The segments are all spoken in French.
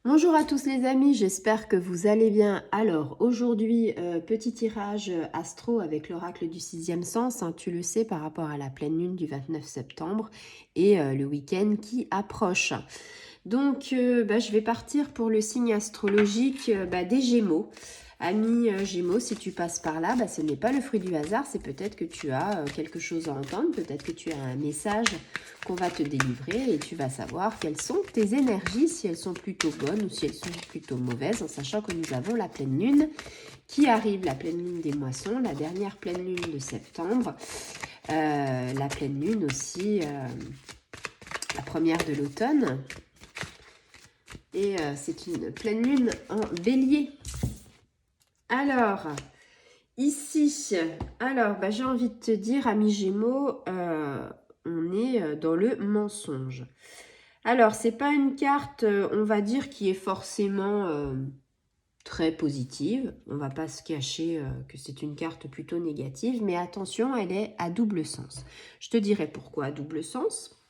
Bonjour à tous les amis, j'espère que vous allez bien. Alors aujourd'hui, petit tirage astro avec l'oracle du sixième sens, hein, tu le sais par rapport à la pleine lune du 29 septembre et le week-end qui approche. Donc je vais partir pour le signe astrologique des Gémeaux. Amis Gémeaux, si tu passes par là, ce n'est pas le fruit du hasard, c'est peut-être que tu as quelque chose à entendre, peut-être que tu as un message qu'on va te délivrer et tu vas savoir quelles sont tes énergies, si elles sont plutôt bonnes ou si elles sont plutôt mauvaises, en sachant que nous avons la pleine lune qui arrive, la pleine lune des moissons, la dernière pleine lune de septembre, la pleine lune aussi, la première de l'automne, et c'est une pleine lune en bélier. Alors, ici, j'ai envie de te dire, amis Gémeaux, on est dans le mensonge. Alors, c'est pas une carte, on va dire, qui est forcément très positive. On va pas se cacher que c'est une carte plutôt négative, mais attention, elle est à double sens. Je te dirai pourquoi à double sens.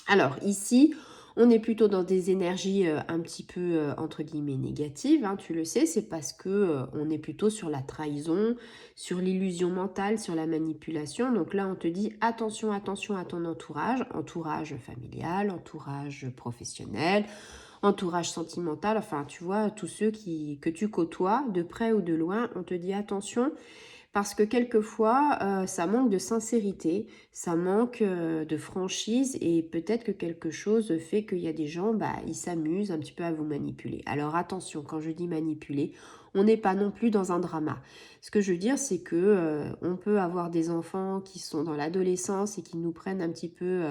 Alors, ici, on est plutôt dans des énergies un petit peu, entre guillemets, négatives, hein, tu le sais, c'est parce que on est plutôt sur la trahison, sur l'illusion mentale, sur la manipulation. Donc là, on te dit attention, attention à ton entourage, entourage familial, entourage professionnel, entourage sentimental, enfin, tu vois, tous ceux que tu côtoies, de près ou de loin, on te dit attention, parce que quelquefois, ça manque de sincérité, ça manque de franchise et peut-être que quelque chose fait qu'il y a des gens, ils s'amusent un petit peu à vous manipuler. Alors attention, quand je dis manipuler, on n'est pas non plus dans un drama. Ce que je veux dire, c'est que on peut avoir des enfants qui sont dans l'adolescence et qui nous prennent un petit peu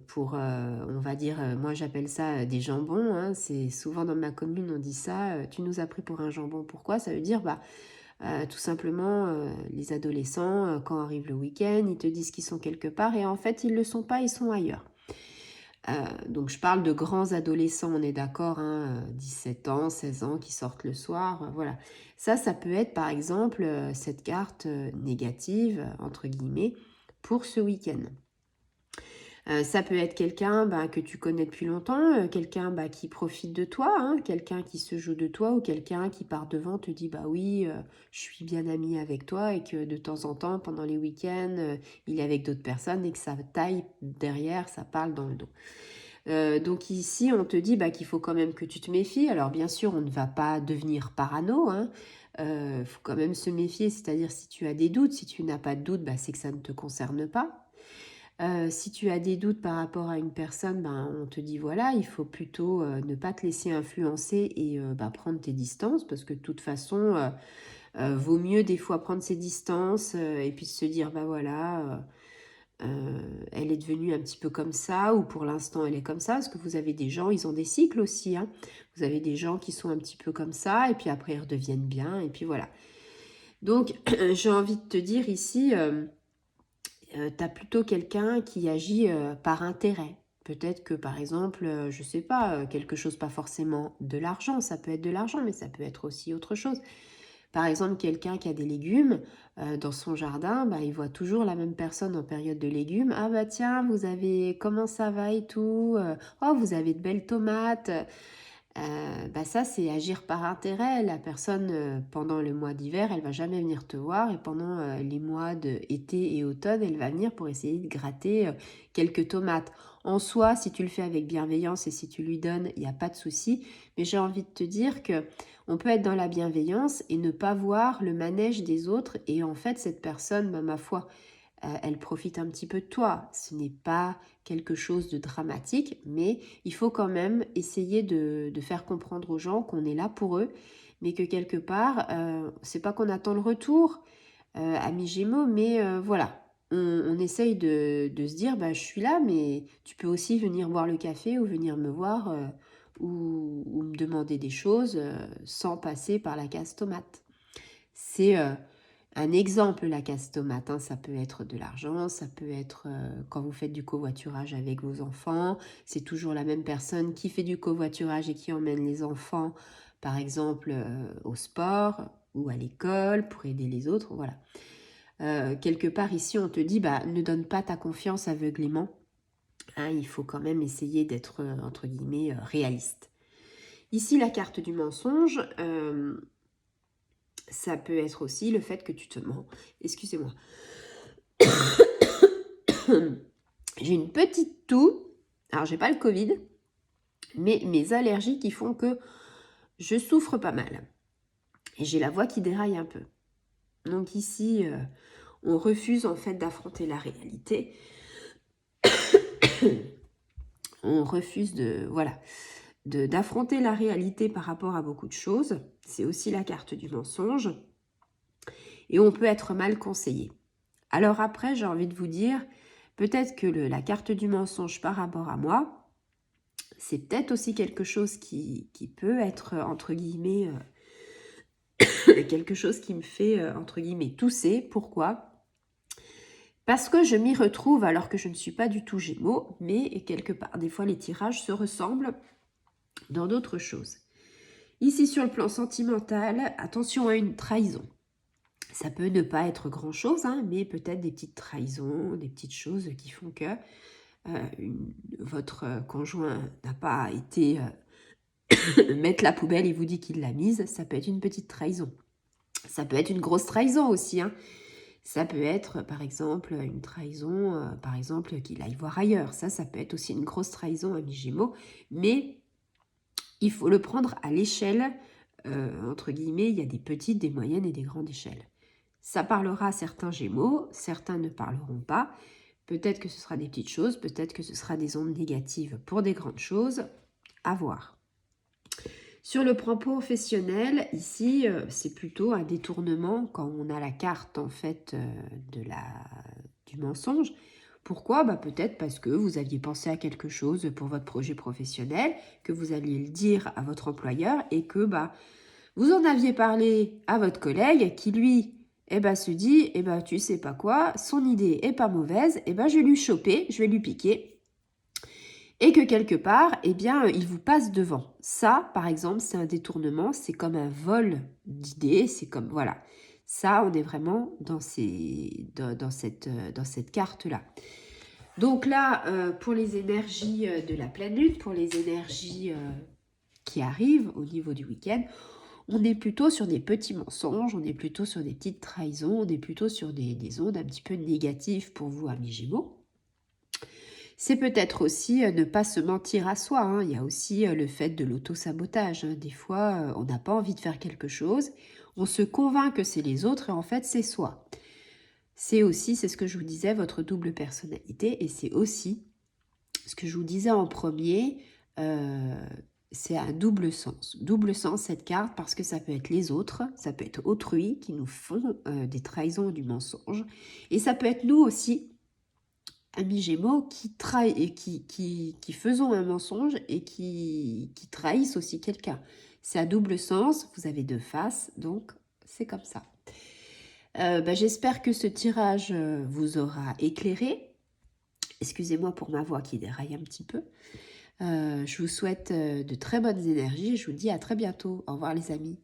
pour, on va dire, moi j'appelle ça des jambons, hein, c'est souvent dans ma commune on dit ça, tu nous as pris pour un jambon. Pourquoi? Ça veut dire, tout simplement, les adolescents, quand arrive le week-end, ils te disent qu'ils sont quelque part et en fait, ils ne le sont pas, ils sont ailleurs. Donc, je parle de grands adolescents, on est d'accord, hein, 17 ans, 16 ans, qui sortent le soir, voilà. Ça peut être, par exemple, cette carte négative, entre guillemets, pour ce week-end. Ça peut être quelqu'un que tu connais depuis longtemps, quelqu'un qui profite de toi, hein, quelqu'un qui se joue de toi ou quelqu'un qui part devant te dit bah oui, je suis bien amie avec toi et que de temps en temps, pendant les week-ends, il est avec d'autres personnes et que ça taille derrière, ça parle dans le dos. Donc ici, on te dit qu'il faut quand même que tu te méfies. Alors bien sûr, on ne va pas devenir parano, hein. Faut quand même se méfier, c'est-à-dire si tu as des doutes, si tu n'as pas de doute, c'est que ça ne te concerne pas. Si tu as des doutes par rapport à une personne, on te dit voilà, il faut plutôt ne pas te laisser influencer et prendre tes distances parce que de toute façon, vaut mieux des fois prendre ses distances et puis se dire voilà, elle est devenue un petit peu comme ça ou pour l'instant elle est comme ça parce que vous avez des gens, ils ont des cycles aussi, hein. Vous avez des gens qui sont un petit peu comme ça et puis après ils redeviennent bien et puis voilà. Donc j'ai envie de te dire ici, tu as plutôt quelqu'un qui agit par intérêt. Peut-être que par exemple, je sais pas, quelque chose, pas forcément de l'argent, ça peut être de l'argent, mais ça peut être aussi autre chose. Par exemple, quelqu'un qui a des légumes dans son jardin, il voit toujours la même personne en période de légumes. Ah bah tiens, vous avez, comment ça va et tout, oh vous avez de belles tomates. Ça, c'est agir par intérêt. La personne, pendant le mois d'hiver, elle va jamais venir te voir et pendant les mois d'été et automne, elle va venir pour essayer de gratter quelques tomates. En soi, si tu le fais avec bienveillance et si tu lui donnes, il n'y a pas de souci. Mais j'ai envie de te dire que on peut être dans la bienveillance et ne pas voir le manège des autres. Et en fait, cette personne, ma foi, elle profite un petit peu de toi. Ce n'est pas quelque chose de dramatique, mais il faut quand même essayer de faire comprendre aux gens qu'on est là pour eux, mais que quelque part, c'est pas qu'on attend le retour, amis Gémeaux, mais voilà. On essaye de se dire, je suis là, mais tu peux aussi venir boire le café ou venir me voir ou me demander des choses sans passer par la case tomate. C'est un exemple, la casse tomate, hein, ça peut être de l'argent, ça peut être quand vous faites du covoiturage avec vos enfants, c'est toujours la même personne qui fait du covoiturage et qui emmène les enfants, par exemple, au sport ou à l'école pour aider les autres, voilà. Quelque part ici, on te dit, ne donne pas ta confiance aveuglément, hein, il faut quand même essayer d'être, entre guillemets, réaliste. Ici, la carte du mensonge, ça peut être aussi le fait que tu te mens. Excusez-moi. J'ai une petite toux. Alors, j'ai pas le Covid, mais mes allergies qui font que je souffre pas mal. Et j'ai la voix qui déraille un peu. Donc ici, on refuse en fait d'affronter la réalité. On refuse d'affronter la réalité par rapport à beaucoup de choses. C'est aussi la carte du mensonge. Et on peut être mal conseillé. Alors après, j'ai envie de vous dire, peut-être que la carte du mensonge par rapport à moi, c'est peut-être aussi quelque chose qui peut être, entre guillemets, quelque chose qui me fait, entre guillemets, tousser. Pourquoi ? Parce que je m'y retrouve alors que je ne suis pas du tout Gémeaux, mais quelque part, des fois, les tirages se ressemblent dans d'autres choses. Ici, sur le plan sentimental, attention à une trahison. Ça peut ne pas être grand-chose, hein, mais peut-être des petites trahisons, des petites choses qui font que votre conjoint n'a pas été mettre la poubelle et vous dit qu'il l'a mise. Ça peut être une petite trahison. Ça peut être une grosse trahison aussi, hein. Ça peut être, par exemple, une trahison, par exemple, qu'il aille voir ailleurs. Ça peut être aussi une grosse trahison, ami Gémeaux. Mais il faut le prendre à l'échelle, entre guillemets, il y a des petites, des moyennes et des grandes échelles. Ça parlera à certains Gémeaux, certains ne parleront pas. Peut-être que ce sera des petites choses, peut-être que ce sera des ondes négatives pour des grandes choses. À voir. Sur le plan professionnel, ici, c'est plutôt un détournement quand on a la carte en fait du mensonge. Pourquoi ? Peut-être parce que vous aviez pensé à quelque chose pour votre projet professionnel, que vous alliez le dire à votre employeur et que vous en aviez parlé à votre collègue qui lui se dit tu sais pas quoi, son idée est pas mauvaise, je vais lui choper, je vais lui piquer. Et que quelque part, il vous passe devant. Ça, par exemple, c'est un détournement, c'est comme un vol d'idées, c'est comme, voilà. Ça, on est vraiment dans cette carte-là. Donc là, pour les énergies de la pleine lune, pour les énergies qui arrivent au niveau du week-end, on est plutôt sur des petits mensonges, on est plutôt sur des petites trahisons, on est plutôt sur des ondes un petit peu négatives pour vous, amis Gémeaux. C'est peut-être aussi ne pas se mentir à soi, hein. Il y a aussi le fait de l'auto-sabotage, hein. Des fois, on n'a pas envie de faire quelque chose, on se convainc que c'est les autres et en fait c'est soi. C'est aussi, c'est ce que je vous disais, votre double personnalité et c'est aussi ce que je vous disais en premier, c'est un double sens. Double sens cette carte parce que ça peut être les autres, ça peut être autrui qui nous font des trahisons ou du mensonge et ça peut être nous aussi, amis Gémeaux, qui faisons un mensonge et qui trahissent aussi quelqu'un. C'est à double sens, vous avez deux faces, donc c'est comme ça. J'espère que ce tirage vous aura éclairé. Excusez-moi pour ma voix qui déraille un petit peu. Je vous souhaite de très bonnes énergies et je vous dis à très bientôt. Au revoir les amis.